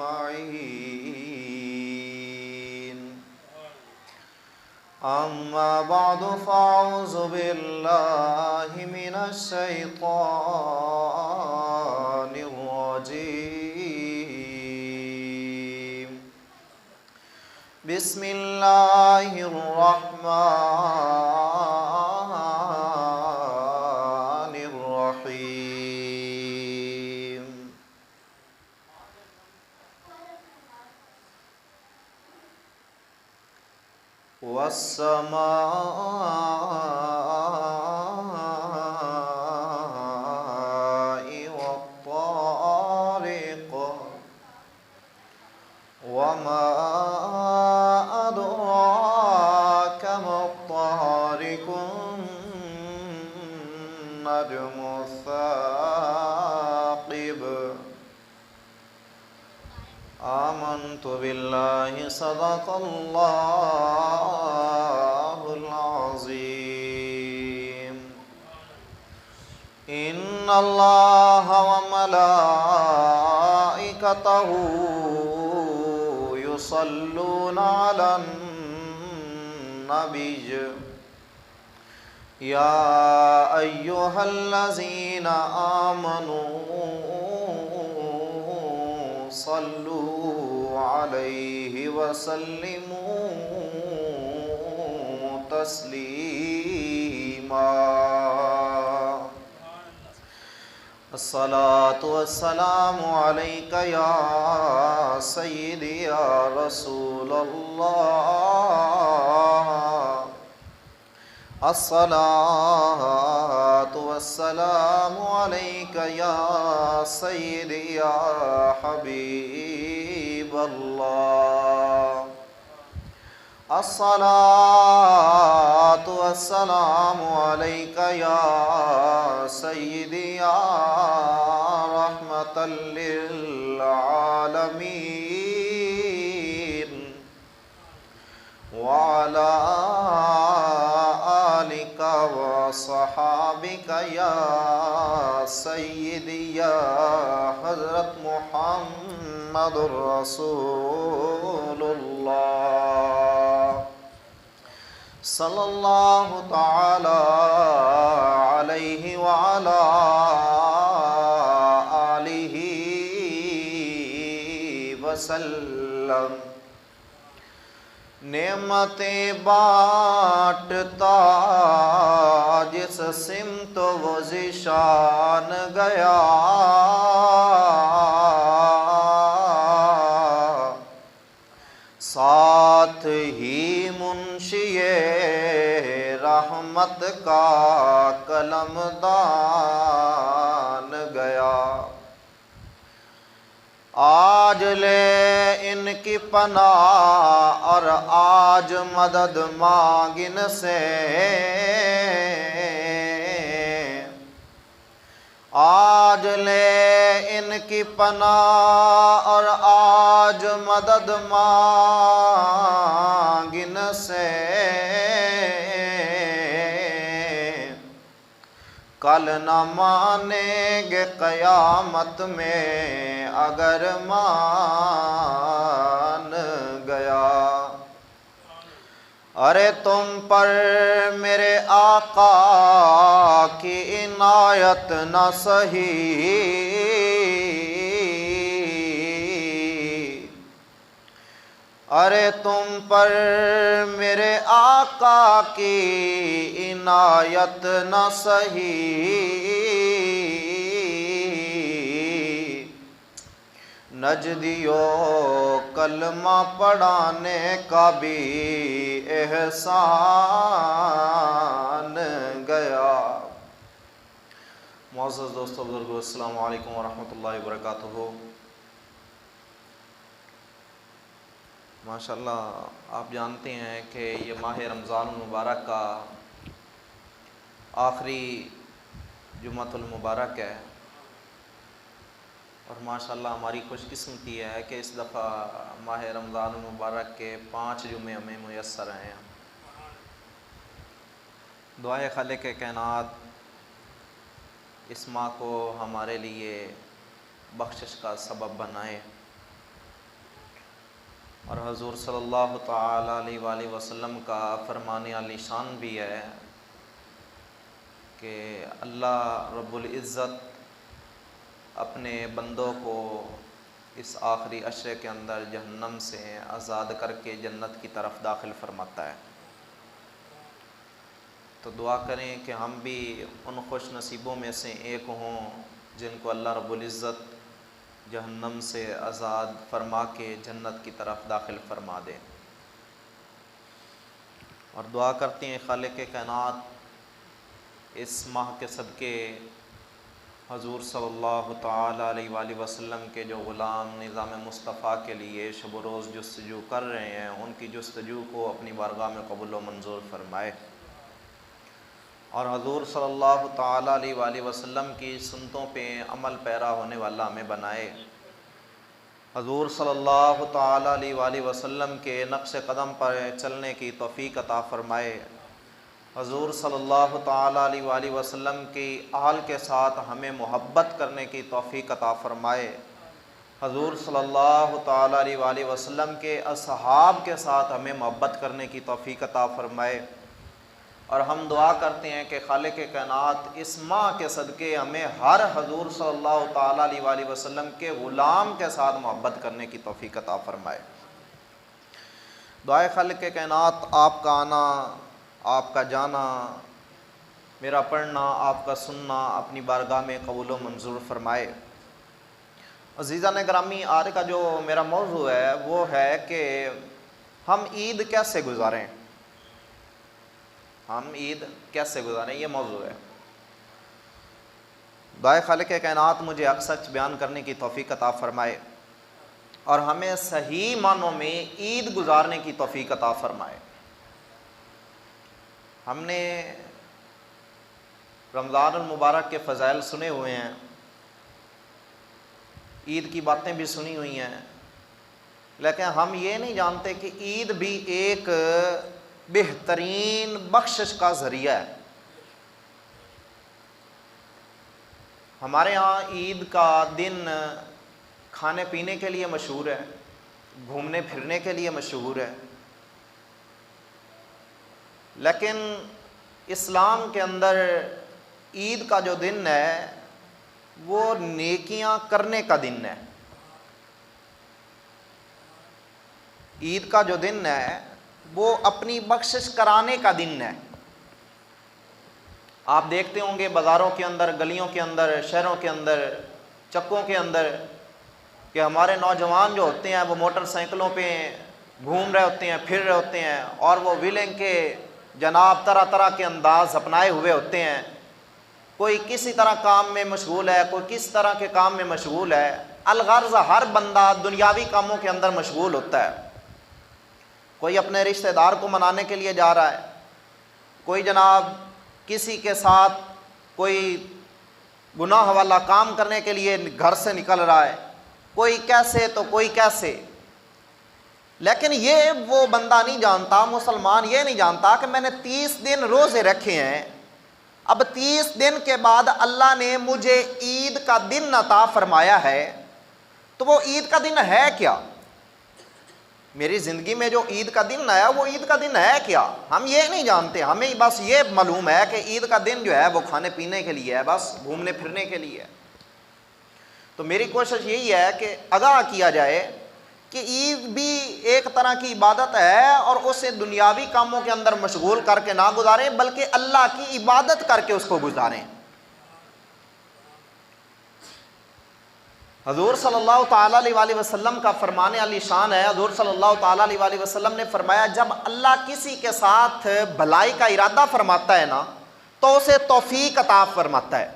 أجمعين. أما بعد فأعوذ بالله من الشيطان الرجيم. بسم الله الرحمن الرحيم. والسماء والطارق وما أدراك ما الطارق النجم الثاقب. آمنت بالله صدق الله العظيم. إن الله وملائكته يصلون على النبي يا أيها الذين آمنوا صلوا عليه وسلموا تسليما. الصلاة والسلام عليك يا سيدي يا رسول الله. الصلاة والسلام عليك يا سيدي يا حبيب الله. الصلاة والسلام عليك يا سيدي يا رحمة للعالمين. وعلى آلك وصحابك يا سيدي يا حضرت محمد رسول الله صلى الله تعالى عليه وعلى آله وسلم. نعمتیں بانٹتا جس سمت و ذیشان گیا، ساتھ ہی منشی رحمت کا قلم دان گیا. آج لے ان کی پناہ اور آج مدد مانگ ان سے، آج لے ان کی پناہ اور آج مدد مانگ ان سے. کل نہ مانیں گے قیامت میں اگر مان گیا. ارے تم پر میرے آقا کی عنایت نہ سہی، ارے تم پر میرے آقا کی عنایت نہ سہی. نجدیوں کلمہ پڑھانے کا بھی احسان گیا. معزز دوستو بزرگو، السلام علیکم ورحمۃ اللہ وبرکاتہ. ماشاءاللہ آپ جانتے ہیں کہ یہ ماہ رمضان المبارک کا آخری جمعۃ المبارک ہے، اور ماشاءاللہ ہماری خوش قسمتی ہے کہ اس دفعہ ماہ رمضان المبارک کے 5 جمعے ہمیں میسر ہیں. دعائے خالق کائنات اس ماہ کو ہمارے لیے بخشش کا سبب بنائے. اور حضور صلی اللہ تعالی علیہ وآلہ وسلم کا فرمان عالی شان بھی ہے کہ اللہ رب العزت اپنے بندوں کو اس آخری عشرے کے اندر جہنم سے آزاد کر کے جنت کی طرف داخل فرماتا ہے۔ تو دعا کریں کہ ہم بھی ان خوش نصیبوں میں سے ایک ہوں جن کو اللہ رب العزت جہنم سے آزاد فرما کے جنت کی طرف داخل فرما دے۔ اور دعا کرتے ہیں خالق کائنات اس ماہ کے صدقے حضور صلی اللہ تعالی علیہ وآلہ وسلم کے جو غلام نظام مصطفیٰ کے لیے شب و روز جستجو کر رہے ہیں، ان کی جستجو کو اپنی بارگاہ میں قبول و منظور فرمائے، اور حضور صلی اللہ تعالی علیہ وآلہ وسلم کی سنتوں پہ عمل پیرا ہونے والا ہمیں بنائے، حضور صلی اللہ تعالی علیہ وآلہ وسلم کے نقش قدم پر چلنے کی توفیق عطا فرمائے، حضور صلی اللہ تعالی علیہ وآلہ وسلم کی آل کے ساتھ ہمیں محبت کرنے کی توفیق عطا فرمائے، حضور صلی اللہ تعالی علیہ وآلہ وسلم کے اصحاب کے ساتھ ہمیں محبت کرنے کی توفیق عطا فرمائے۔ اور ہم دعا کرتے ہیں کہ خالق کائنات اس ماہ کے صدقے ہمیں ہر حضور صلی اللہ تعالی علیہ وآلہ وسلم کے غلام کے ساتھ محبت کرنے کی توفیق عطا فرمائے۔ دعائے خالق کائنات آپ کا آنا، آپ کا جانا، میرا پڑھنا، آپ کا سننا اپنی بارگاہ میں قبول و منظور فرمائے۔ عزیزان گرامی، آج کا جو میرا موضوع ہے وہ ہے کہ ہم عید کیسے گزاریں، ہم عید کیسے گزاریں، یہ موضوع ہے۔ دعائے خالق کائنات مجھے حق سچ بیان کرنے کی توفیق عطا فرمائے اور ہمیں صحیح معنوں میں عید گزارنے کی توفیق عطا فرمائے۔ ہم نے رمضان المبارک کے فضائل سنے ہوئے ہیں، عید کی باتیں بھی سنی ہوئی ہیں، لیکن ہم یہ نہیں جانتے کہ عید بھی ایک بہترین بخشش کا ذریعہ ہے۔ ہمارے ہاں عید کا دن کھانے پینے کے لیے مشہور ہے، گھومنے پھرنے کے لیے مشہور ہے، لیکن اسلام کے اندر عید کا جو دن ہے وہ نیکیاں کرنے کا دن ہے۔ عید کا جو دن ہے وہ اپنی بخشش کرانے کا دن ہے۔ آپ دیکھتے ہوں گے بازاروں کے اندر، گلیوں کے اندر، شہروں کے اندر، چکوں کے اندر کہ ہمارے نوجوان جو ہوتے ہیں وہ موٹر سائیکلوں پہ گھوم رہے ہوتے ہیں، پھر رہے ہوتے ہیں، اور وہ ویلنگ کے جناب طرح طرح کے انداز اپنائے ہوئے ہوتے ہیں۔ کوئی کسی طرح کام میں مشغول ہے، کوئی کس طرح کے کام میں مشغول ہے، الغرض ہر بندہ دنیاوی کاموں کے اندر مشغول ہوتا ہے۔ کوئی اپنے رشتہ دار کو منانے کے لیے جا رہا ہے، کوئی جناب کسی کے ساتھ کوئی گناہ والا کام کرنے کے لیے گھر سے نکل رہا ہے، کوئی کیسے تو کوئی کیسے۔ لیکن یہ وہ بندہ نہیں جانتا، مسلمان یہ نہیں جانتا کہ میں نے 30 دن روزے رکھے ہیں، اب 30 دن کے بعد اللہ نے مجھے عید کا دن عطا فرمایا ہے، تو وہ عید کا دن ہے کیا؟ میری زندگی میں جو عید کا دن آیا وہ عید کا دن ہے کیا؟ ہم یہ نہیں جانتے، ہمیں بس یہ معلوم ہے کہ عید کا دن جو ہے وہ کھانے پینے کے لیے ہے، بس گھومنے پھرنے کے لیے ہے۔ تو میری کوشش یہی ہے کہ آگاہ کیا جائے کہ عید بھی ایک طرح کی عبادت ہے، اور اسے دنیاوی کاموں کے اندر مشغول کر کے نہ گزاریں بلکہ اللہ کی عبادت کر کے اس کو گزاریں۔ حضور صلی اللہ تعالیٰ علیہ وآلہ وسلم کا فرمان علی شان ہے، حضور صلی اللہ تعالیٰ علیہ وآلہ وسلم نے فرمایا جب اللہ کسی کے ساتھ بھلائی کا ارادہ فرماتا ہے نا تو اسے توفیق عطا فرماتا ہے،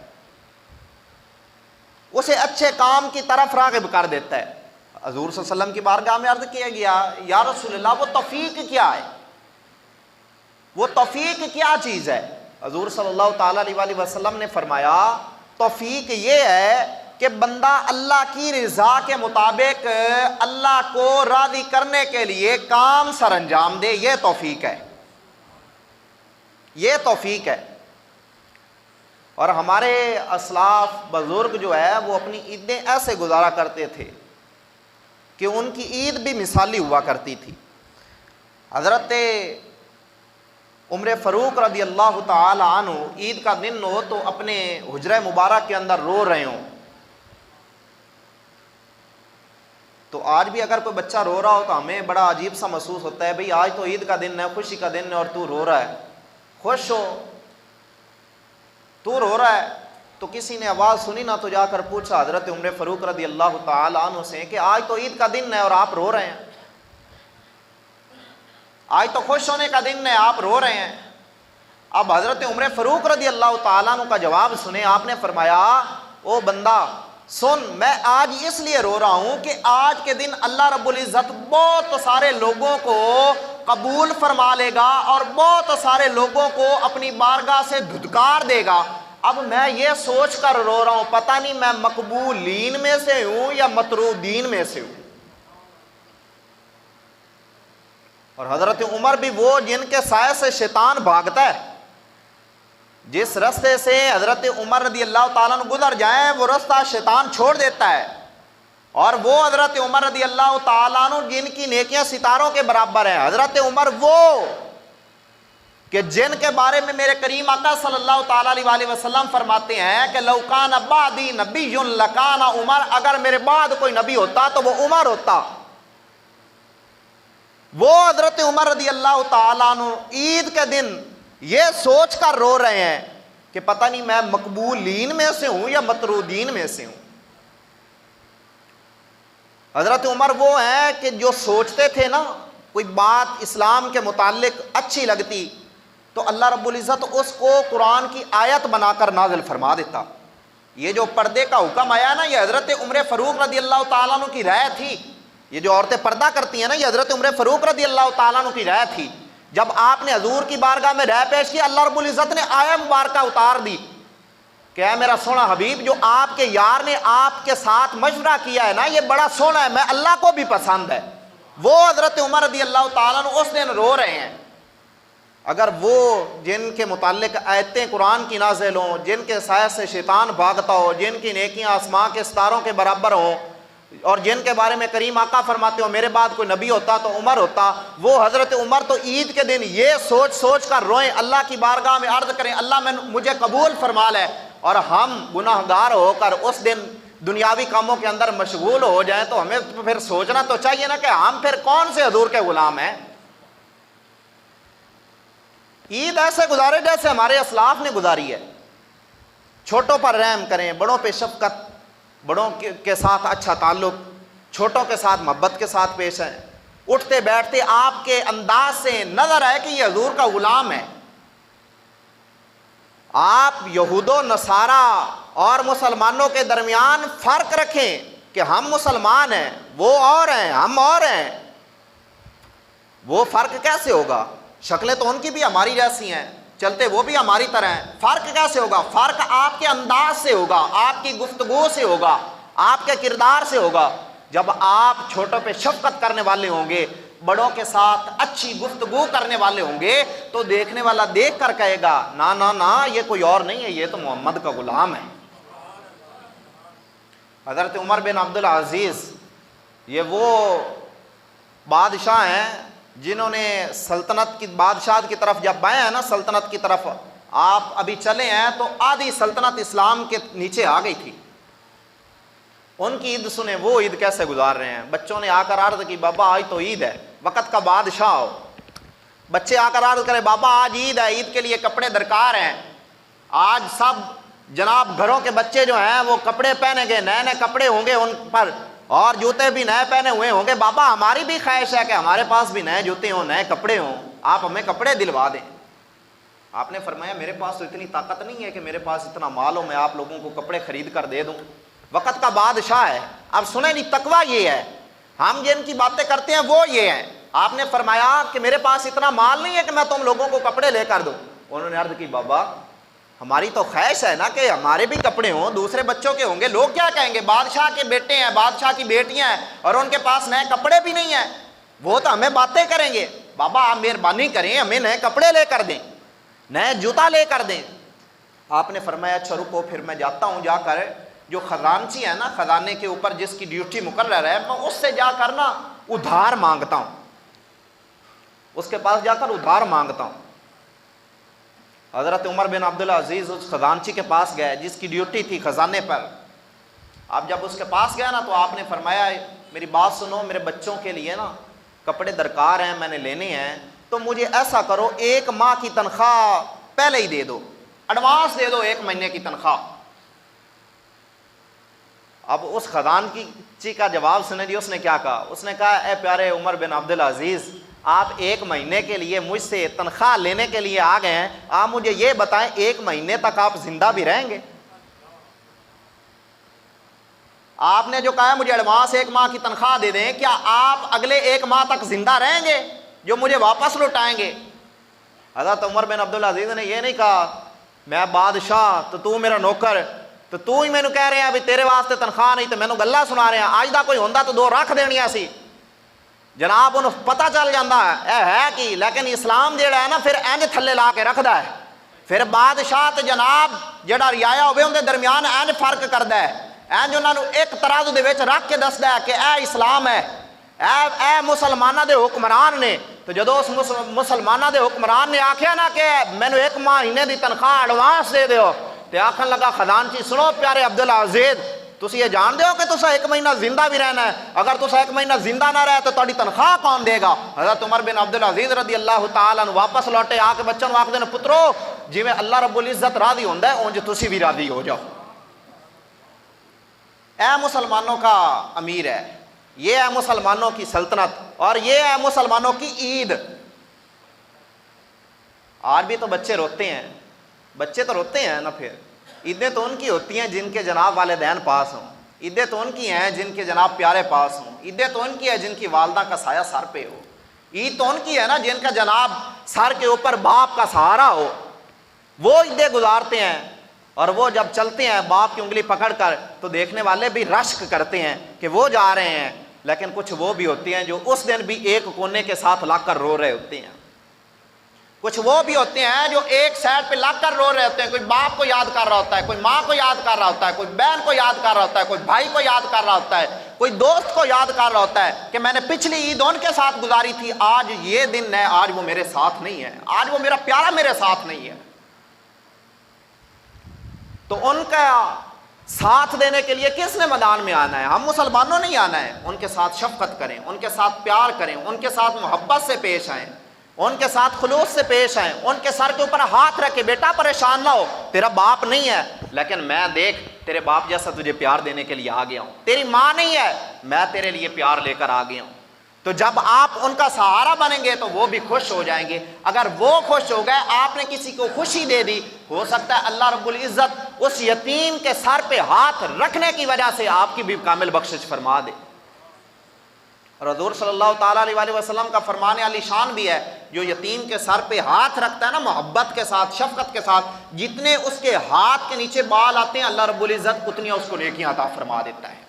اسے اچھے کام کی طرف راغب کر دیتا ہے۔ حضور صلی اللہ علیہ وسلم کی بارگاہ میں عرض کیا گیا یا رسول اللہ وہ توفیق کیا ہے، وہ توفیق کیا چیز ہے؟ حضور صلی اللہ تعالیٰ علیہ وآلہ وسلم نے فرمایا توفیق یہ ہے کہ بندہ اللہ کی رضا کے مطابق اللہ کو راضی کرنے کے لیے کام سر انجام دے، یہ توفیق ہے، یہ توفیق ہے۔ اور ہمارے اسلاف بزرگ جو ہے وہ اپنی عیدیں ایسے گزارا کرتے تھے کہ ان کی عید بھی مثالی ہوا کرتی تھی۔ حضرت عمر فاروق رضی اللہ تعالی عنہ عید کا دن ہو تو اپنے حجرہ مبارک کے اندر رو رہے ہوں، تو آج بھی اگر کوئی بچہ رو رہا ہو تو ہمیں بڑا عجیب سا محسوس ہوتا ہے، بھئی آج تو عید کا دن ہے، خوشی کا دن ہے اور تو رو رہا ہے۔ خوش ہو، تو رو رہا ہے۔ تو کسی نے آواز سنی نہ تو جا کر پوچھا حضرت عمر فاروق رضی اللہ تعالی عنہ سے کہ آج تو عید کا دن ہے اور آپ رو رہے ہیں، آج تو خوش ہونے کا دن ہے، آپ رو رہے ہیں۔ اب حضرت عمر فاروق رضی اللہ تعالیٰ عنہ کا جواب سنیں، آپ نے فرمایا او بندہ سن، میں آج اس لیے رو رہا ہوں کہ آج کے دن اللہ رب العزت بہت سارے لوگوں کو قبول فرما لے گا اور بہت سارے لوگوں کو اپنی بارگاہ سے دھتکار دے گا۔ اب میں یہ سوچ کر رو رہا ہوں پتہ نہیں میں مقبولین میں سے ہوں یا مطرودین میں سے ہوں۔ اور حضرت عمر بھی وہ جن کے سائے سے شیطان بھاگتا ہے، جس رستے سے حضرت عمر رضی اللہ تعالیٰ عنہ گزر جائیں وہ رستہ شیطان چھوڑ دیتا ہے، اور وہ حضرت عمر رضی اللہ تعالیٰ عنہ جن کی نیکیاں ستاروں کے برابر ہیں۔ حضرت عمر وہ کہ جن کے بارے میں میرے کریم آقا صلی اللہ تعالیٰ علیہ وسلم فرماتے ہیں کہ لو کان بعدی نبی لکان عمر، اگر میرے بعد کوئی نبی ہوتا تو وہ عمر ہوتا۔ وہ حضرت عمر رضی اللہ تعالیٰ عنہ عید کے دن یہ سوچ کر رو رہے ہیں کہ پتہ نہیں میں مقبولین میں سے ہوں یا مطرودین میں سے ہوں۔ حضرت عمر وہ ہیں کہ جو سوچتے تھے نا کوئی بات اسلام کے متعلق اچھی لگتی تو اللہ رب العزت اس کو قرآن کی آیت بنا کر نازل فرما دیتا۔ یہ جو پردے کا حکم آیا نا یہ حضرت عمر فاروق رضی اللہ تعالیٰ عنہ کی رائے تھی۔ یہ جو عورتیں پردہ کرتی ہیں نا یہ حضرت عمر فاروق رضی اللہ تعالیٰ عنہ کی رائے تھی۔ جب آپ نے حضور کی بارگاہ میں رائے پیش کی اللہ رب العزت نے آیت مبارکہ اتار دی کہ اے میرا سونا حبیب جو آپ کے یار نے آپ کے ساتھ مشورہ کیا ہے نا یہ بڑا سونا ہے، میں اللہ کو بھی پسند ہے۔ وہ حضرت عمر رضی اللہ تعالیٰ عنہ اس دن رو رہے ہیں۔ اگر وہ جن کے متعلق آیتیں قرآن کی نازل ہوں، جن کے سائے سے شیطان بھاگتا ہو، جن کی نیکیاں آسمان کے ستاروں کے برابر ہوں، اور جن کے بارے میں کریم آقا فرماتے ہو میرے بعد کوئی نبی ہوتا تو عمر ہوتا، وہ حضرت عمر تو عید کے دن یہ سوچ سوچ کر روئیں، اللہ کی بارگاہ میں عرض کریں اللہ مجھے قبول فرما لے، اور ہم گناہ گار ہو کر اس دن دنیاوی کاموں کے اندر مشغول ہو جائیں تو ہمیں پھر سوچنا تو چاہیے نا کہ ہم پھر کون سے حضور کے غلام ہیں۔ عید ایسے گزارے جیسے ہمارے اسلاف نے گزاری ہے۔ چھوٹوں پر رحم کریں، بڑوں پہ شفقت، بڑوں کے ساتھ اچھا تعلق، چھوٹوں کے ساتھ محبت کے ساتھ پیش آئیں۔ اٹھتے بیٹھتے آپ کے انداز سے نظر آئے کہ یہ حضور کا غلام ہے۔ آپ یہود و نصارہ اور مسلمانوں کے درمیان فرق رکھیں کہ ہم مسلمان ہیں وہ اور ہیں ہم اور ہیں، وہ فرق کیسے ہوگا؟ شکلیں تو ان کی بھی ہماری جیسی ہیں، چلتے وہ بھی ہماری طرح ہیں، فرق کیسے ہوگا؟ فرق آپ کے انداز سے ہوگا، آپ کی گفتگو سے ہوگا، آپ کے کردار سے ہوگا۔ جب آپ چھوٹوں پہ شفقت کرنے والے ہوں گے، بڑوں کے ساتھ اچھی گفتگو کرنے والے ہوں گے تو دیکھنے والا دیکھ کر کہے گا نا نا نا یہ کوئی اور نہیں ہے، یہ تو محمد کا غلام ہے۔ حضرت عمر بن عبدالعزیز یہ وہ بادشاہ ہیں جنہوں نے سلطنت کی بادشاہت کی طرف جب آئے ہیں نا، سلطنت کی طرف آپ ابھی چلے ہیں تو آدھی سلطنت اسلام کے نیچے آ گئی تھی۔ ان کی عید سنیں، وہ عید کیسے گزار رہے ہیں۔ بچوں نے آ کر عرض کی بابا آج تو عید ہے، وقت کا بادشاہ ہو۔ بچے آ کر عرض کرے بابا آج عید ہے، عید کے لیے کپڑے درکار ہیں۔ آج سب جناب گھروں کے بچے جو ہیں وہ کپڑے پہنے گے، نئے نئے کپڑے ہوں گے ان پر، اور جوتے بھی نئے پہنے ہوئے ہوں گے۔ بابا ہماری بھی خواہش ہے کہ ہمارے پاس بھی نئے جوتے ہوں، نئے کپڑے ہوں، آپ ہمیں کپڑے دلوا دیں۔ آپ نے فرمایا میرے پاس تو اتنی طاقت نہیں ہے کہ میرے پاس اتنا مال ہو میں آپ لوگوں کو کپڑے خرید کر دے دوں، وقت کا بادشاہ ہے۔ اب سنیں نہیں، تقویٰ یہ ہے، ہم جن کی باتیں کرتے ہیں وہ یہ ہیں۔ آپ نے فرمایا کہ میرے پاس اتنا مال نہیں ہے کہ میں تم لوگوں کو کپڑے لے کر دوں۔ انہوں نے عرض کی بابا ہماری تو خواہش ہے نا کہ ہمارے بھی کپڑے ہوں، دوسرے بچوں کے ہوں گے، لوگ کیا کہیں گے بادشاہ کے بیٹے ہیں، بادشاہ کی بیٹیاں ہیں اور ان کے پاس نئے کپڑے بھی نہیں ہیں، وہ تو ہمیں باتیں کریں گے۔ بابا آپ مہربانی کریں ہمیں نئے کپڑے لے کر دیں، نئے جوتا لے کر دیں۔ آپ نے فرمایا اچھا رکو پھر میں جاتا ہوں، جا کر جو خزانچی ہے نا، خزانے کے اوپر جس کی ڈیوٹی مقرر ہے، میں اس سے جا کر نا ادھار مانگتا ہوں، اس کے پاس جا کر ادھار مانگتا ہوں۔ حضرت عمر بن عبدالعزیز اس خزانچی کے پاس گئے جس کی ڈیوٹی تھی خزانے پر۔ آپ جب اس کے پاس گئے نا تو آپ نے فرمایا میری بات سنو، میرے بچوں کے لیے نا کپڑے درکار ہیں، میں نے لینے ہیں، تو مجھے ایسا کرو 1 ماہ کی تنخواہ پہلے ہی دے دو، ایڈوانس دے دو 1 مہینے کی تنخواہ۔ اب اس خزانچی کا جواب سنے جی، اس نے کیا کہا؟ اس نے کہا اے پیارے عمر بن عبدالعزیز، آپ 1 مہینے کے لیے مجھ سے تنخواہ لینے کے لیے آ گئے ہیں، آپ مجھے یہ بتائیں 1 مہینے تک آپ زندہ بھی رہیں گے؟ آپ نے جو کہا ہے مجھے ایڈوانس 1 ماہ کی تنخواہ دے دیں، کیا آپ اگلے 1 ماہ تک زندہ رہیں گے جو مجھے واپس لوٹائیں گے؟ حضرت عمر بن عبدالعزیز نے یہ نہیں کہا میں بادشاہ تو میرا نوکر، تو ہی مینوں کہہ رہے ہیں ابھی تیرے واسطے تنخواہ نہیں، تو مینوں گلاں سنا رہے ہیں، آج دا کوئی ہوندا تو 2 رکھ دینیاں سی۔ جناب انہوں پتہ چل جاندہ ہے کی، لیکن اسلام جیڑا ہے نا پھر انج تھلے لا کے رکھدا ہے، پھر بادشاہ تے جناب جیڑا رعایا ہوئے ان دے درمیان انج فرق کردا ہے، انج انہاں نوں ایک ترازو دے وچ رکھ کے دسدا ہے کہ اے اسلام ہے، اے مسلماناں دے حکمران نے۔ تو جدو اس مسلماناں دے حکمران نے آکھیا نا کہ مینوں 1 مہینے دی تنخواہ ایڈوانس دے دیو، تے آکھن لگا خزانچی سنو پیارے عبدالعزیز، تسی یہ جان دیو کہ تسا 1 مہینہ زندہ بھی رہنا ہے، اگر تسا 1 مہینہ زندہ نہ رہے تو تہاڈی تنخواہ کون دے گا؟ حضرت عمر بن عبدالعزیز رضی اللہ تعالیٰ عنہ واپس لوٹے، آ کے بچوں نوں آکھدے نے پترو جویں اللہ رب العزت راضی ہوندا ہے اونج تسی بھی راضی ہو جاؤ۔ اے مسلمانوں کا امیر ہے، یہ ہے مسلمانوں کی سلطنت، اور یہ ہے مسلمانوں کی عید۔ آج بھی تو بچے روتے ہیں، بچے تو روتے ہیں نا، پھر عیدیں تو ان کی ہوتی ہیں جن کے جناب والدین پاس ہوں، عیدیں تو ان کی ہیں جن کے جناب پیارے پاس ہوں، عیدیں تو ان کی ہے جن کی والدہ کا سایہ سر پہ ہو، عید تو ان کی ہے نا جن کا جناب سر کے اوپر باپ کا سہارا ہو، وہ عیدیں گزارتے ہیں۔ اور وہ جب چلتے ہیں باپ کی انگلی پکڑ کر تو دیکھنے والے بھی رشک کرتے ہیں کہ وہ جا رہے ہیں، لیکن کچھ وہ بھی ہوتے ہیں جو اس دن بھی ایک کونے کے ساتھ لگ کر رو رہے ہوتے ہیں، کچھ وہ بھی ہوتے ہیں جو ایک سائڈ پہ لگ کر رو رہے ہوتے ہیں، کوئی باپ کو یاد کر رہا ہوتا ہے، کوئی ماں کو یاد کر رہا ہوتا ہے، کوئی بہن کو یاد کر رہا ہوتا ہے، کوئی بھائی کو یاد کر رہا ہوتا ہے، کوئی دوست کو یاد کر رہا ہوتا ہے کہ میں نے پچھلی عید ان کے ساتھ گزاری تھی، آج یہ دن ہے، آج وہ میرے ساتھ نہیں ہے، آج وہ میرا پیارا میرے ساتھ نہیں ہے۔ تو ان کا ساتھ دینے کے لیے کس نے میدان میں آنا ہے؟ ہم مسلمانوں نہیں آنا ہے۔ ان کے ساتھ شفقت کریں، ان کے ساتھ پیار کریں، ان کے ساتھ محبت سے پیش آئیں، ان کے ساتھ خلوص سے پیش آئیں، ان کے سر کے اوپر ہاتھ رکھ کے بیٹا پریشان نہ ہو، تیرا باپ نہیں ہے لیکن میں دیکھ تیرے باپ جیسا تجھے پیار دینے کے لیے آ گیا ہوں، تیری ماں نہیں ہے میں تیرے لیے پیار لے کر آ گیا ہوں۔ تو جب آپ ان کا سہارا بنیں گے تو وہ بھی خوش ہو جائیں گے۔ اگر وہ خوش ہو گئے، آپ نے کسی کو خوشی دے دی، ہو سکتا ہے اللہ رب العزت اس یتیم کے سر پہ ہاتھ رکھنے کی وجہ سے آپ کی بھی کامل بخشش فرما دے۔ اور حضور صلی اللہ تعالیٰ علیہ وسلم کا فرمان علی شان بھی ہے، جو یتیم کے سر پہ ہاتھ رکھتا ہے نا محبت کے ساتھ، شفقت کے ساتھ، جتنے اس کے ہاتھ کے نیچے بال آتے ہیں اللہ رب العزت اتنی اس کو نیکیاں عطا فرما دیتا ہے۔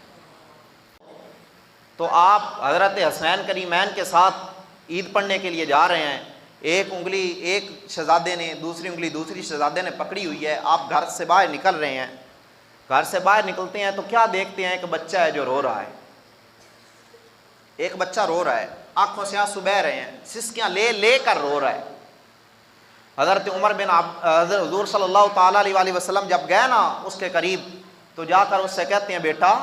تو آپ حضرت حسین کریمین کے ساتھ عید پڑھنے کے لیے جا رہے ہیں، ایک انگلی ایک شہزادے نے، دوسری انگلی دوسری شہزادے نے پکڑی ہوئی ہے، آپ گھر سے باہر نکل رہے ہیں، گھر سے باہر نکلتے ہیں تو کیا دیکھتے ہیں؟ ایک بچہ ہے جو رو رہا ہے، ایک بچہ رو رہا ہے، آنکھوں سے آنسو بہہ رہے ہیں، سسکیاں لے لے کر رو رہا ہے۔ حضرت عمر بن حضور صلی اللہ تعالیٰ علیہ وسلم جب گئے نا اس کے قریب تو جا کر اس سے کہتے ہیں بیٹا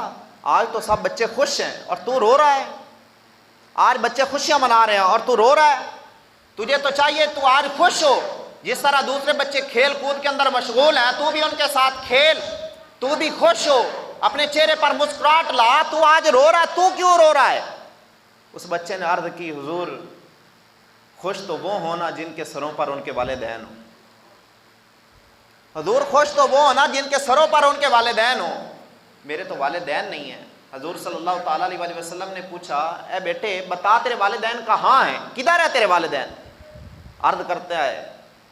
آج تو سب بچے خوش ہیں اور تو رو رہا ہے، آج بچے خوشیاں منا رہے ہیں اور تو رو رہا ہے، تجھے تو چاہیے تو آج خوش ہو، جس طرح دوسرے بچے کھیل کود کے اندر مشغول ہیں تو بھی ان کے ساتھ کھیل، تو بھی خوش ہو، اپنے چہرے پر مسکراہٹ لا، تو آج رو رہا ہے، تو کیوں رو رہا ہے؟ اس بچے نے عرض کی حضور خوش تو وہ ہونا جن کے سروں پر ان کے والدین ہوں، حضور خوش تو وہ ہونا جن کے سروں پر ان کے والدین ہوں، میرے تو والدین نہیں ہیں۔ حضور صلی اللہ تعالیٰ علیہ وسلم نے پوچھا اے بیٹے بتا تیرے والدین کہاں ہیں، کدھر ہے تیرے والدین؟ عرض کرتا ہے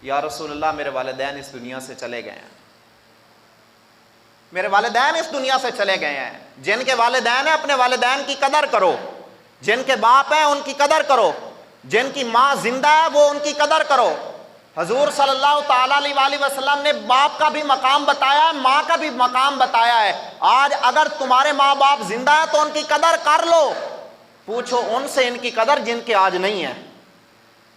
یا رسول اللہ میرے والدین اس دنیا سے چلے گئے ہیں، میرے والدین اس دنیا سے چلے گئے ہیں۔ جن کے والدین ہیں اپنے والدین کی قدر کرو، جن کے باپ ہیں ان کی قدر کرو، جن کی ماں زندہ ہے وہ ان کی قدر کرو، حضور صلی اللہ تعالیٰ علیہ وسلم نے باپ کا بھی مقام بتایا ہے، ماں کا بھی مقام بتایا ہے۔ آج اگر تمہارے ماں باپ زندہ ہیں تو ان کی قدر کر لو، پوچھو ان سے ان کی قدر جن کے آج نہیں ہے،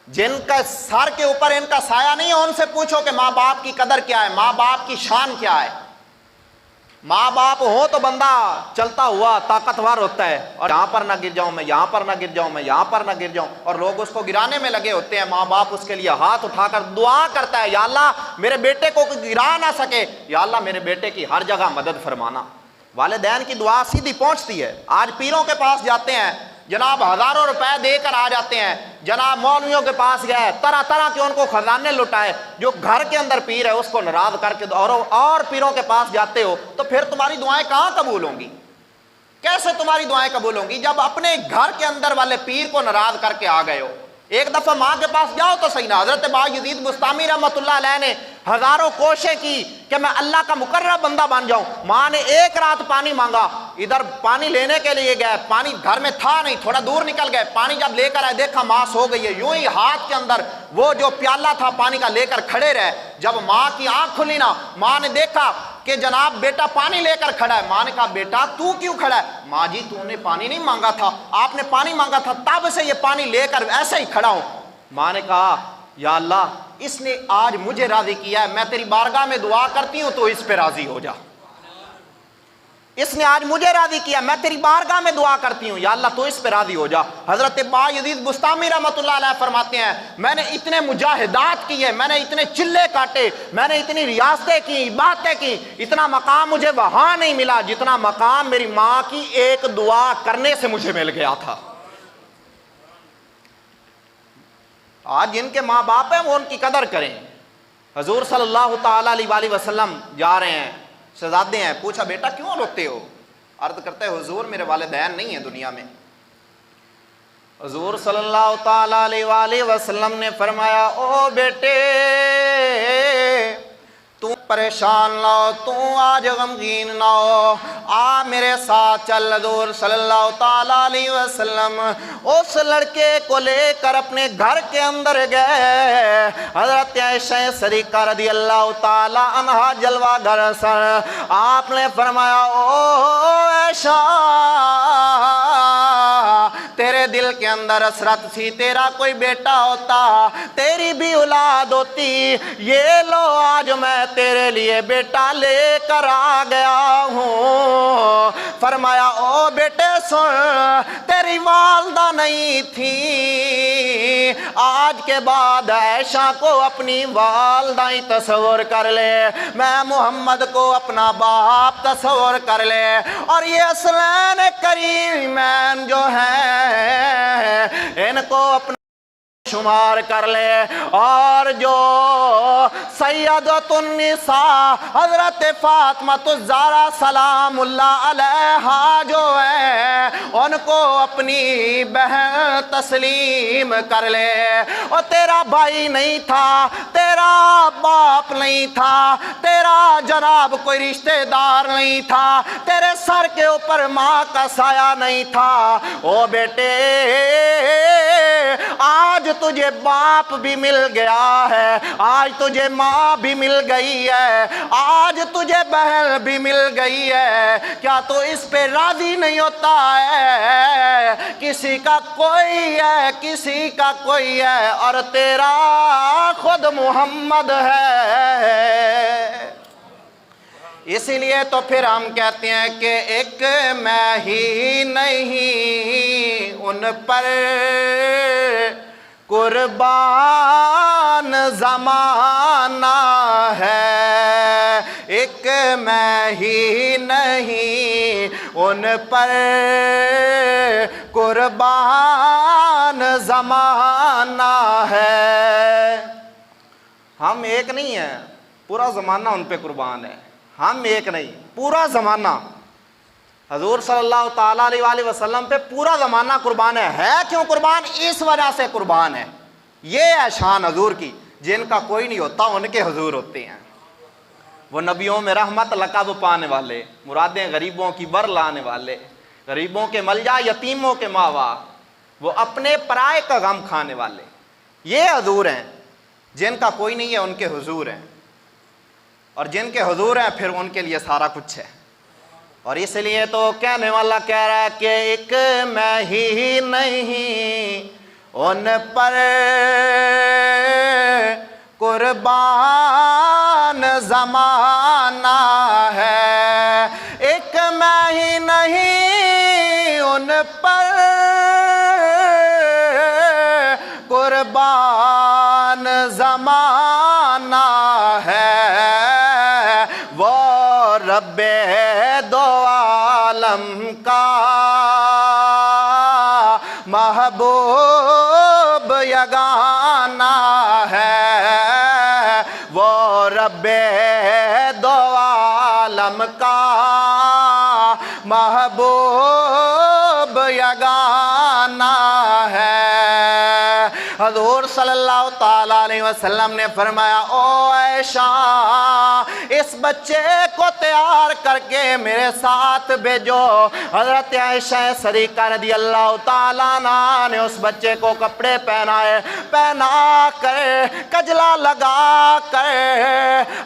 جن کا سر کے اوپر ان کا سایہ نہیں ہے، ان سے پوچھو کہ ماں باپ کی قدر کیا ہے، ماں باپ کی شان کیا ہے۔ ماں باپ ہو تو بندہ چلتا ہوا طاقتور ہوتا ہے، اور یہاں پر نہ گر جاؤں میں، یہاں پر نہ گر جاؤں میں، یہاں پر نہ گر جاؤں، اور لوگ اس کو گرانے میں لگے ہوتے ہیں۔ ماں باپ اس کے لیے ہاتھ اٹھا کر دعا کرتا ہے، یا اللہ میرے بیٹے کو گرا نہ سکے، یا اللہ میرے بیٹے کی ہر جگہ مدد فرمانا۔ والدین کی دعا سیدھی پہنچتی ہے۔ آج پیروں کے پاس جاتے ہیں جناب، ہزاروں روپے دے کر آ جاتے ہیں، جناب مولویوں کے پاس گئے، طرح طرح کے ان کو خزانے لٹائے، جو گھر کے اندر پیر ہے اس کو ناراض کر کے اور پیروں کے پاس جاتے ہو، تو پھر تمہاری دعائیں کہاں قبول ہوں گی؟ کیسے تمہاری دعائیں قبول ہوں گی جب اپنے گھر کے اندر والے پیر کو ناراض کر کے آ گئے ہو؟ ایک دفعہ ماں کے پاس جاؤ تو صحیح نا۔ حضرت بایزید بستامی رحمۃ اللہ علیہ نے ہزاروں کوششیں کی کہ میں اللہ کا مقرب بندہ بن جاؤں۔ ماں نے ایک رات پانی مانگا، ادھر پانی لینے کے لیے گئے، پانی گھر میں تھا نہیں، تھوڑا دور نکل گئے، پانی جب لے کر آئے دیکھا ماں سو گئی ہے، یوں ہی ہاتھ کے اندر وہ جو پیالہ تھا پانی کا لے کر کھڑے رہے۔ جب ماں کی آنکھ کھلی نا، ماں نے دیکھا کہ جناب بیٹا پانی لے کر کھڑا ہے۔ ماں نے کہا بیٹا تو کیوں کھڑا ہے؟ ماں جی تو نے پانی نہیں مانگا تھا، آپ نے پانی مانگا تھا، تب سے یہ پانی لے کر ایسے ہی کھڑا ہوں۔ ماں نے کہا یا اللہ اس نے آج مجھے راضی کیا ہے، میں تیری بارگاہ میں دعا کرتی ہوں تو اس پہ راضی ہو جا۔ اس نے آج مجھے راضی کیا، میں تیری بارگاہ میں دعا کرتی ہوں، یا اللہ تو اس پہ راضی ہو جا۔ حضرت بایزید بستامی رحمۃ اللہ علیہ فرماتے ہیں میں نے اتنے مجاہدات کیے، میں نے اتنے چلے کاٹے، میں نے اتنی ریاستیں کی، باتیں کی، اتنا مقام مجھے وہاں نہیں ملا جتنا مقام میری ماں کی ایک دعا کرنے سے مجھے مل گیا تھا۔ آج جن کے ماں باپ ہیں وہ ان کی قدر کریں۔ حضور صلی اللہ تعالیٰ علیہ وسلم جا رہے ہیں، شہزادے ہیں، پوچھا بیٹا کیوں روتے ہو؟ عرض کرتے ہیں حضور میرے والدین نہیں ہیں دنیا میں۔ حضور صلی اللہ تعالیٰ علیہ وسلم نے فرمایا او بیٹے تو پریشان نہ ہو، تو آج غمگین نہ ہو، آ میرے ساتھ چل۔ حضور صلی اللہ تعالیٰ علیہ وسلم اس لڑکے کو لے کر اپنے گھر کے اندر گئے۔ حضرت عائشہ صدیقہ رضی اللہ تعالیٰ عنہا جلوہ گر سر، آپ نے فرمایا او عائشہ تیرے دل کے اندر حسرت تھی، تیرا کوئی بیٹا ہوتا، تیری بھی اولاد ہوتی، یہ لو آج میں تیرے لیے بیٹا لے کر آ گیا ہوں۔ فرمایا او بیٹے سن، تیری والدہ نہیں تھی، آج کے بعد عائشہ کو اپنی والدہ ہی تصور کر لے، میں محمد کو اپنا باپ تصور کر لے، اور یہ اصلین کریمین جو ہیں ان کو اپنا شمار کر لے، اور جو سیدۃ النساء حضرت فاطمہ الزہرا سلام اللہ علیہا جو ہے ان کو اپنی بہن تسلیم کر لے۔ اور تیرا بھائی نہیں تھا، تیرا باپ نہیں تھا، تیرا جناب کوئی رشتہ دار نہیں تھا، تیرے سر کے اوپر ماں کا سایہ نہیں تھا، او بیٹے آج تجھے باپ بھی مل گیا ہے، آج تجھے ماں بھی مل گئی ہے، آج تجھے بہن بھی مل گئی ہے، کیا تو اس پہ راضی نہیں ہوتا ہے؟ کسی کا کوئی ہے، کسی کا کوئی ہے، اور تیرا خود محمد ہے۔ اسی لیے تو پھر ہم کہتے ہیں کہ ایک میں ہی نہیں ان پر قربان زمانہ ہے، ایک میں ہی نہیں ان پر قربان زمانہ ہے۔ ہم ایک نہیں ہیں، پورا زمانہ ان پہ قربان ہے۔ ہم ایک نہیں، پورا زمانہ حضور صلی اللہ تعالیٰ علیہ وسلم پہ پورا زمانہ قربان ہے۔ کیوں قربان؟ اس وجہ سے قربان ہے، یہ ہے شان حضور کی، جن کا کوئی نہیں ہوتا ان کے حضور ہوتے ہیں۔ وہ نبیوں میں رحمت لقب پانے والے، مرادیں غریبوں کی بر لانے والے، غریبوں کے ملجا یتیموں کے ماوا، وہ اپنے پرائے کا غم کھانے والے، یہ حضور ہیں۔ جن کا کوئی نہیں ہے ان کے حضور ہیں، اور جن کے حضور ہیں پھر ان کے لیے سارا کچھ ہے۔ اور اس لیے تو کہنے والا کہہ رہا ہے کہ ایک میں ہی نہیں ان پر قربان زمانہ ہے، ایک میں ہی نہیں ان پر قربان زمانہ ہے، وہ رب دو عالم کا محبوب یگانہ ہے، وہ رب دو عالم کا محبوب یگانہ ہے۔ حضور صلی اللہ تعالیٰ علیہ وسلم نے فرمایا، او عائشہ اس بچے کو تیار کر کے میرے ساتھ بھیجو۔ حضرت عائشہ صدیقہ رضی اللہ تعالیٰ عنہ نے اس بچے کو کپڑے پہنا کر کجلا لگا کر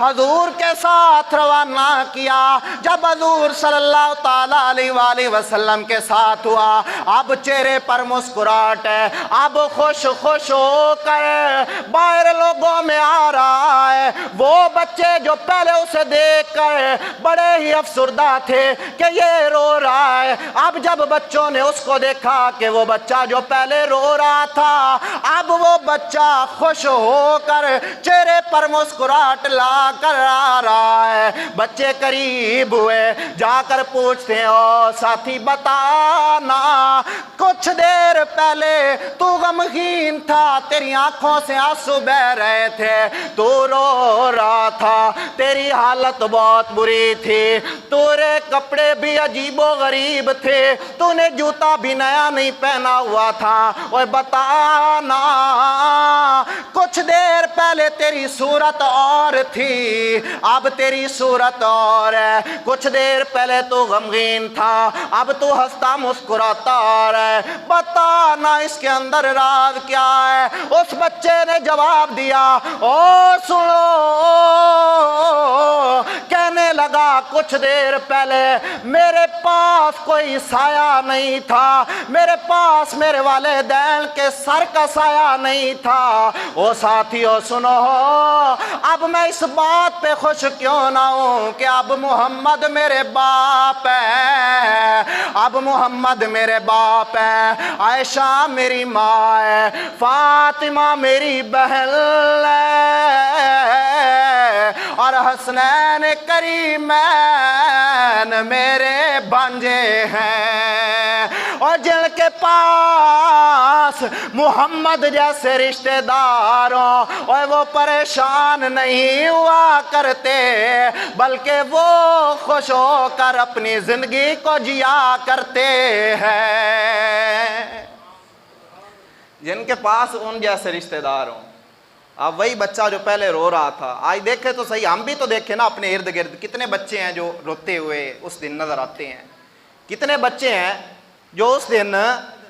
حضور کے ساتھ روانہ کیا۔ جب حضور صلی اللہ تعالیٰ علیہ وآلہ وسلم کے ساتھ ہوا، اب چہرے پر مسکراہٹ ہے، اب خوش ہو کر باہر لوگوں میں آ رہا ہے۔ وہ بچے جو پہلے اسے دیکھ کر بڑے ہی افسردہ تھے کہ یہ رو رہا ہے، اب جب بچوں نے اس کو دیکھا کہ وہ بچہ جو پہلے رو رہا تھا اب وہ بچہ خوش ہو کر چہرے پر مسکراہٹ لا کر آ رہا ہے۔ بچے قریب ہوئے، جا کر پوچھتے ہیں، او ساتھی بتانا کچھ دیر پہلے تو غمگین تھا، تیری آنکھوں سے آنسو بہ رہے تھے، تو رو رہا تھا، تیری حالت بہت بری تھی، تیرے کپڑے بھی عجیب و غریب تھے، تو نے جوتا بھی نیا نہیں پہنا ہوا تھا، اور بتانا کچھ دیر پہلے تیری صورت اور تھی اب تیری صورت اور ہے، کچھ دیر پہلے تو غمگین تھا اب تو ہنستا مسکراتا اور ہے، بتانا اس کے اندر راز کیا ہے۔ اس بچے نے جواب دیا، او سنو، کہنے لگا کچھ دیر پہلے میرے پاس کوئی سایہ نہیں تھا، میرے پاس میرے والدین کے سر کا سایہ نہیں تھا۔ او ساتھیو سنو، اب میں اس بات پہ خوش کیوں نہ ہوں کہ اب محمد میرے باپ ہے، اب محمد میرے باپ ہے، عائشہ میری ماں ہے، فاطمہ میری بہن ہے، اور حسنین کریمین میرے بھانجے ہیں، اور جن کے پاس محمد جیسے رشتہ دار ہوں اور وہ پریشان نہیں ہوا کرتے بلکہ وہ خوش ہو کر اپنی زندگی کو جیا کرتے ہیں، جن کے پاس ان جیسے رشتہ دار ہوں۔ اب وہی بچہ جو پہلے رو رہا تھا، آج دیکھے تو صحیح، ہم بھی تو دیکھیں نا اپنے ارد گرد کتنے بچے ہیں جو روتے ہوئے اس دن نظر آتے ہیں، کتنے بچے ہیں جو اس دن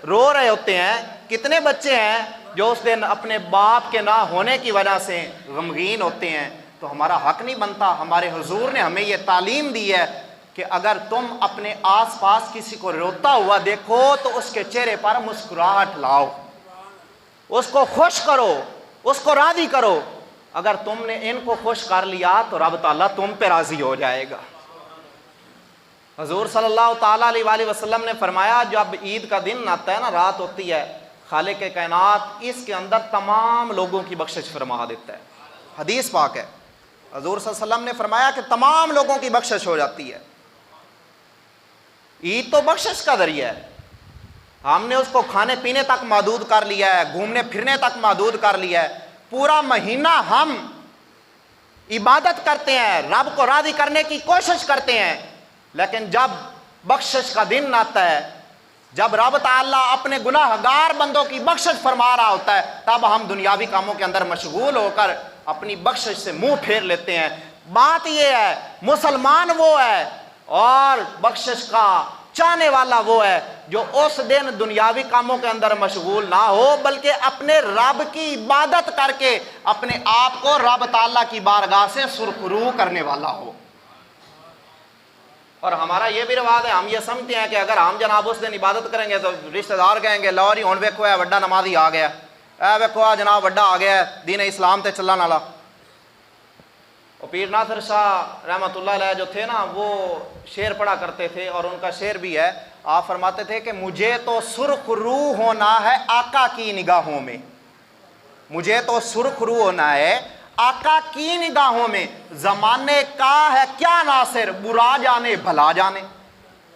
رو رہے ہوتے ہیں، کتنے بچے ہیں جو اس دن اپنے باپ کے نہ ہونے کی وجہ سے غمگین ہوتے ہیں۔ تو ہمارا حق نہیں بنتا، ہمارے حضور نے ہمیں یہ تعلیم دی ہے کہ اگر تم اپنے آس پاس کسی کو روتا ہوا دیکھو تو اس کے چہرے پر مسکراہٹ لاؤ، اس کو خوش کرو، اس کو راضی کرو۔ اگر تم نے ان کو خوش کر لیا تو رب تعالیٰ تم پہ راضی ہو جائے گا۔ حضور صلی اللہ تعالیٰ علیہ وآلہ وسلم نے فرمایا، جب عید کا دن آتا ہے نا، رات ہوتی ہے، خالق کائنات اس کے اندر تمام لوگوں کی بخشش فرما دیتا ہے، حدیث پاک ہے، حضور صلی اللہ علیہ وسلم نے فرمایا کہ تمام لوگوں کی بخشش ہو جاتی ہے۔ عید تو بخشش کا ذریعہ ہے، ہم نے اس کو کھانے پینے تک محدود کر لیا ہے، گھومنے پھرنے تک محدود کر لیا ہے، پورا مہینہ ہم عبادت کرتے ہیں، رب کو راضی کرنے کی کوشش کرتے ہیں، لیکن جب بخشش کا دن آتا ہے، جب رب تعالیٰ اپنے گناہ گار بندوں کی بخشش فرما رہا ہوتا ہے، تب ہم دنیاوی کاموں کے اندر مشغول ہو کر اپنی بخشش سے منہ پھیر لیتے ہیں۔ بات یہ ہے، مسلمان وہ ہے اور بخشش کا چاہنے والا وہ ہے جو اس دن دنیاوی کاموں کے اندر مشغول نہ ہو بلکہ اپنے رب کی عبادت کر کے اپنے آپ کو رب تعالیٰ کی بارگاہ سے سرخرو کرنے والا ہو۔ اور ہمارا یہ بھی رواج ہے، ہم یہ سمجھتے ہیں کہ اگر ہم جناب اس دن عبادت کریں گے تو رشتہ دار کہیں گے لو جی ہن ویکھو ہے وڈا نمازی آ گیا، اے ویکھو جناب وڈا آ گیا ہے دین اسلام تے چلن والا۔ اور پیر ناصر شاہ رحمۃ اللہ علیہ جو تھے نا وہ شعر پڑھا کرتے تھے، اور ان کا شعر بھی ہے، آپ فرماتے تھے کہ مجھے تو سرخ رو ہونا ہے آقا کی نگاہوں میں، مجھے تو سرخ رو ہونا ہے آقا کی نگاہوں میں، زمانے کا ہے کیا ناصر برا جانے بھلا جانے۔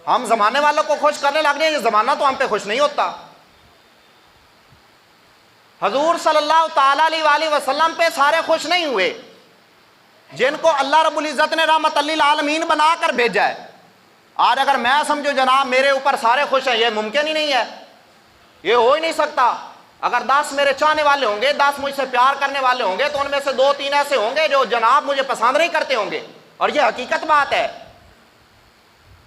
ہم زمانے والوں کو خوش کرنے لگ جائیں، یہ زمانہ تو ہم پہ خوش نہیں ہوتا۔ حضور صلی اللہ تعالیٰ علیہ وآلہ وسلم پہ سارے خوش نہیں ہوئے، جن کو اللہ رب العزت نے رحمت للعالمین بنا کر بھیجا ہے۔ آج اگر میں سمجھو جناب میرے اوپر سارے خوش ہیں، یہ ممکن ہی نہیں ہے، یہ ہو ہی نہیں سکتا۔ اگر 10 میرے چاہنے والے ہوں گے، 10 مجھ سے پیار کرنے والے ہوں گے، تو ان میں سے 2-3 ایسے ہوں گے جو جناب مجھے پسند نہیں کرتے ہوں گے، اور یہ حقیقت بات ہے۔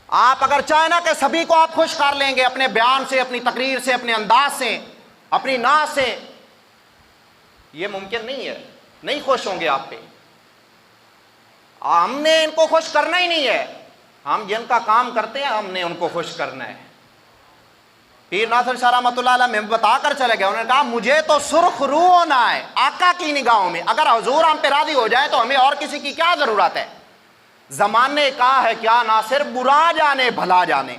آپ اگر چاہیں نا کہ سبھی کو آپ خوش کر لیں گے اپنے بیان سے، اپنی تقریر سے، اپنے انداز سے، اپنی ناز سے، یہ ممکن نہیں ہے، نہیں خوش ہوں گے آپ پہ۔ ہم نے ان کو خوش کرنا ہی نہیں ہے، ہم جن کا کام کرتے ہیں ہم نے ان کو خوش کرنا ہے۔ پیر ناصر شاہ رحمۃ اللہ علیہ میں بتا کر چلے گئے، انہوں نے کہا مجھے تو سرخ رو ہونا ہے آقا کی نگاہوں میں، اگر حضور ہم پہ راضی ہو جائے تو ہمیں اور کسی کی کیا ضرورت ہے۔ زمانے کا ہے کیا ناصر برا جانے بھلا جانے،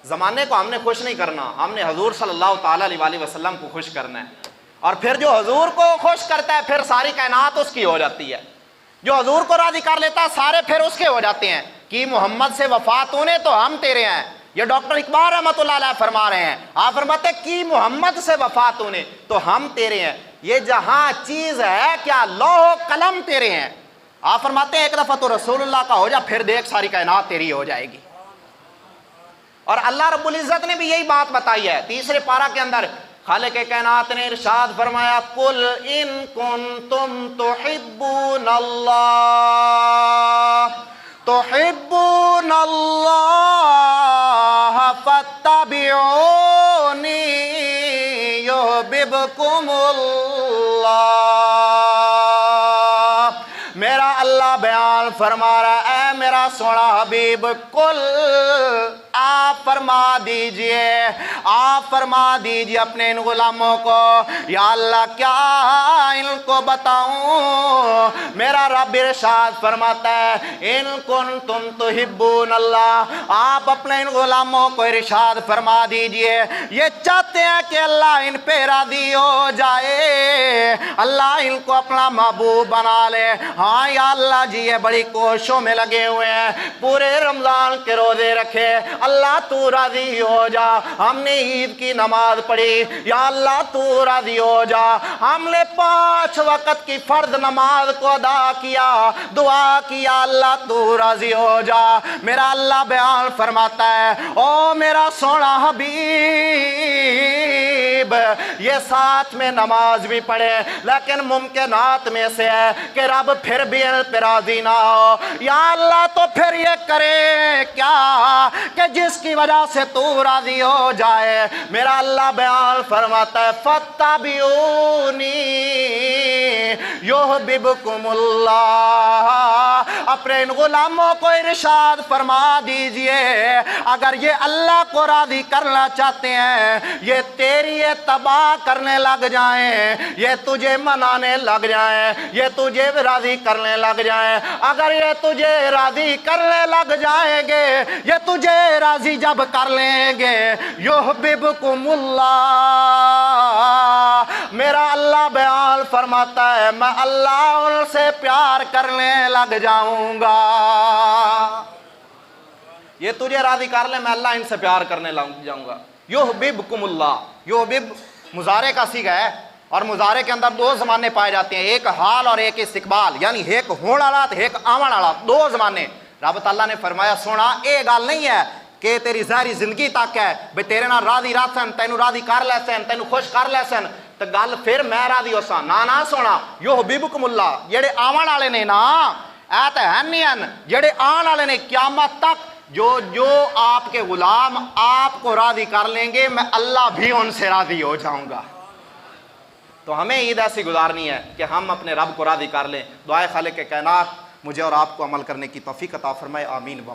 زمانے کو ہم نے خوش نہیں کرنا، ہم نے حضور صلی اللہ تعالیٰ علیہ وآلہ وسلم کو خوش کرنا ہے۔ اور پھر جو حضور کو خوش کرتا ہے پھر ساری کائنات اس کی ہو جاتی ہے، جو حضور کو راضی کر لیتا ہے سارے پھر اس کے ہو جاتے ہیں۔ کہ محمد سے وفات ہونے تو ہم تیرے ہیں، یہ ڈاکٹر اقبال رحمۃ اللہ علیہ فرما رہے ہیں، آپ فرماتے ہیں کہ محمد سے وفات ہونے تو ہم تیرے ہیں، یہ جہاں چیز ہے کیا لوح و قلم تیرے ہیں۔ آپ فرماتے ہیں ایک دفعہ تو رسول اللہ کا ہو جا پھر دیکھ ساری کائنات تیری ہو جائے گی۔ اور اللہ رب العزت نے بھی یہی بات بتائی ہے، 3 پارہ کے اندر خالق کائنات نے ارشاد فرمایا قل ان کنتم تحبون اللہ تحبون اللہ فاتبعونی یحببکم اللہ۔ میرا اللہ بیان فرما رہا ہے اے میرا سونا حبیب قل آپ فرما دیجئے اپنے ان غلاموں کو، یا اللہ کیا ان کو بتاؤں۔ میرا رب ارشاد فرماتا ہے ان کنتم تحبون اللہ، آپ اپنے ان غلاموں کو ارشاد فرما دیجئے، یہ چاہتے ہیں کہ اللہ ان پہ راضی ہو جائے، اللہ ان کو اپنا محبوب بنا لے۔ ہاں یا اللہ جی یہ بڑی کوششوں میں لگے ہوئے ہیں، پورے رمضان کے روزے رکھے، اللہ تو راضی ہو جا۔ ہم نے عید کی نماز پڑھی، یا اللہ تو راضی ہو جا۔ ہم نے 5 وقت کی فرض نماز کو ادا کیا، دعا کیا، اللہ تو راضی ہو جا۔ میرا اللہ بیان فرماتا ہے او میرا سونا حبیب، یہ ساتھ میں نماز بھی پڑھے لیکن ممکنات میں سے ہے کہ رب پھر بھی ان پہ راضی نہ ہو۔ یا اللہ تو پھر یہ کرے کیا کہ جس کی وجہ سے تو راضی ہو جائے۔ میرا اللہ بیان فرماتا ہے فاتبعونی یحببکم اللہ۔ اپنے ان غلاموں کو ارشاد فرما دیجئے اگر یہ اللہ کو راضی کرنا چاہتے ہیں، یہ تیری تباہ کرنے لگ جائیں، یہ تجھے منانے لگ جائیں، یہ تجھے راضی کرنے لگ جائیں، اگر یہ تجھے راضی کرنے لگ جائیں گے، یہ تجھے راضی جب کر لیں گے، یحببکم اللہ، میرا اللہ بیان فرماتا ہے میں اللہ ان سے پیار کرنے لگ جاؤں گا۔ یہ تجھے راضی کر لیں میں اللہ ان سے پیار کرنے لگ جاؤں گا۔ یحببکم اللہ، یحبب مضارع کا صیغہ ہے، اور مضارع کے اندر 2 زمانے پائے جاتے ہیں، ایک حال اور ایک استقبال، یعنی ایک ہون والا ایک آون والا، 2 زمانے۔ رب تعالیٰ نے فرمایا سونا یہ گل نہیں ہے کہ تیری ظاہری زندگی تک ہے بھئی تیرے نال راضی رہسن، تینوں راضی کر لیسن، تینوں خوش کر لیسن تو گل پھر میں راضی ہوساں، نہ سونا یحببکم اللہ، جڑے آون والے نے نا اے تے ہے نہیں ہیں، جڑے آن والے نے قیامت تک جو آپ کے غلام آپ کو راضی کر لیں گے، میں اللہ بھی ان سے راضی ہو جاؤں گا۔ تو ہمیں عید ایسی گزارنی ہے کہ ہم اپنے رب کو راضی کر لیں۔ دعائے خالق کائنات مجھے اور آپ کو عمل کرنے کی توفیق عطا فرمائے، آمین و